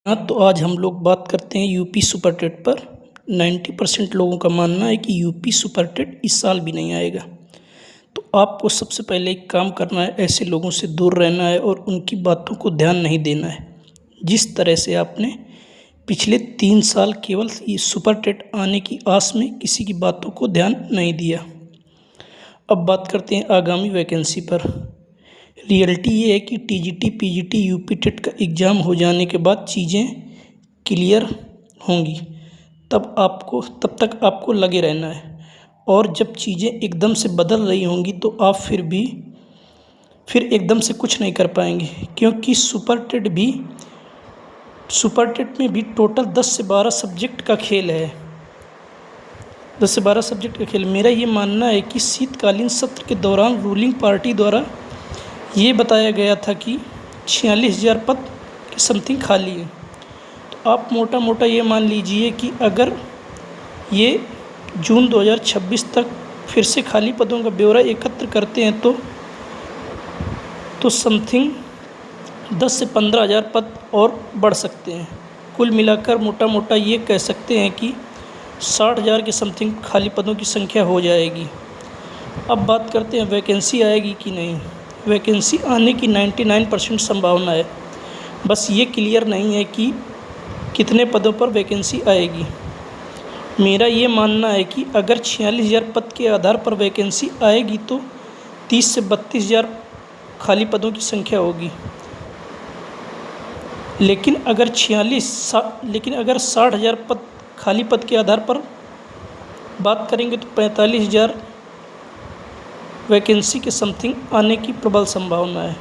हाँ, तो आज हम लोग बात करते हैं यूपी सुपर टेट पर। 90% लोगों का मानना है कि यूपी सुपर टेट इस साल भी नहीं आएगा। तो आपको सबसे पहले एक काम करना है, ऐसे लोगों से दूर रहना है और उनकी बातों को ध्यान नहीं देना है। जिस तरह से आपने पिछले 3 साल केवल ये सुपर टेट आने की आस में किसी की बातों को ध्यान नहीं दिया। अब बात करते हैं आगामी वैकेंसी पर। रियलिटी ये है कि टीजीटी, पीजीटी, यूपी टेट का एग्ज़ाम हो जाने के बाद चीज़ें क्लियर होंगी। तब तक आपको लगे रहना है, और जब चीज़ें एकदम से बदल रही होंगी तो आप फिर एकदम से कुछ नहीं कर पाएंगे, क्योंकि सुपर टेट में भी टोटल 10 से 12 सब्जेक्ट का खेल है। 10 से 12 सब्जेक्ट का खेल। मेरा ये मानना है कि शीतकालीन सत्र के दौरान रूलिंग पार्टी द्वारा ये बताया गया था कि 46,000 पद के समथिंग खाली है। तो आप मोटा मोटा ये मान लीजिए कि अगर ये जून 2026 तक फिर से खाली पदों का ब्यौरा एकत्र करते हैं तो समथिंग 10 से 15,000 पद और बढ़ सकते हैं। कुल मिलाकर मोटा मोटा ये कह सकते हैं कि 60,000 के समथिंग खाली पदों की संख्या हो जाएगी। अब बात करते हैं वैकेंसी आएगी कि नहीं। वैकेंसी आने की 99% संभावना है, बस ये क्लियर नहीं है कि कितने पदों पर वैकेंसी आएगी। मेरा ये मानना है कि अगर 46,000 पद के आधार पर वैकेंसी आएगी तो 30 से 32,000 खाली पदों की संख्या होगी। लेकिन अगर 60,000 पद खाली पद के आधार पर बात करेंगे तो 45,000 वैकेंसी के समथिंग आने की प्रबल संभावना है।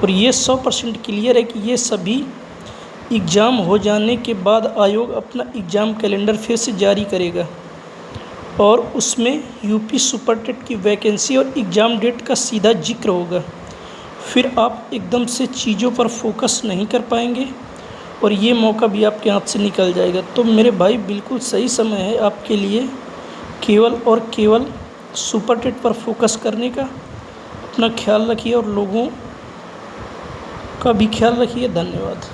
और ये 100% क्लियर है कि ये सभी एग्ज़ाम हो जाने के बाद आयोग अपना एग्ज़ाम कैलेंडर फिर से जारी करेगा, और उसमें यूपी सुपर टेट की वैकेंसी और एग्ज़ाम डेट का सीधा जिक्र होगा। फिर आप एकदम से चीज़ों पर फोकस नहीं कर पाएंगे और ये मौका भी आपके हाथ से निकल जाएगा। तो मेरे भाई, बिल्कुल सही समय है आपके लिए केवल और केवल सुपर टेट पर फोकस करने का। अपना ख्याल रखिए और लोगों का भी ख्याल रखिए। धन्यवाद।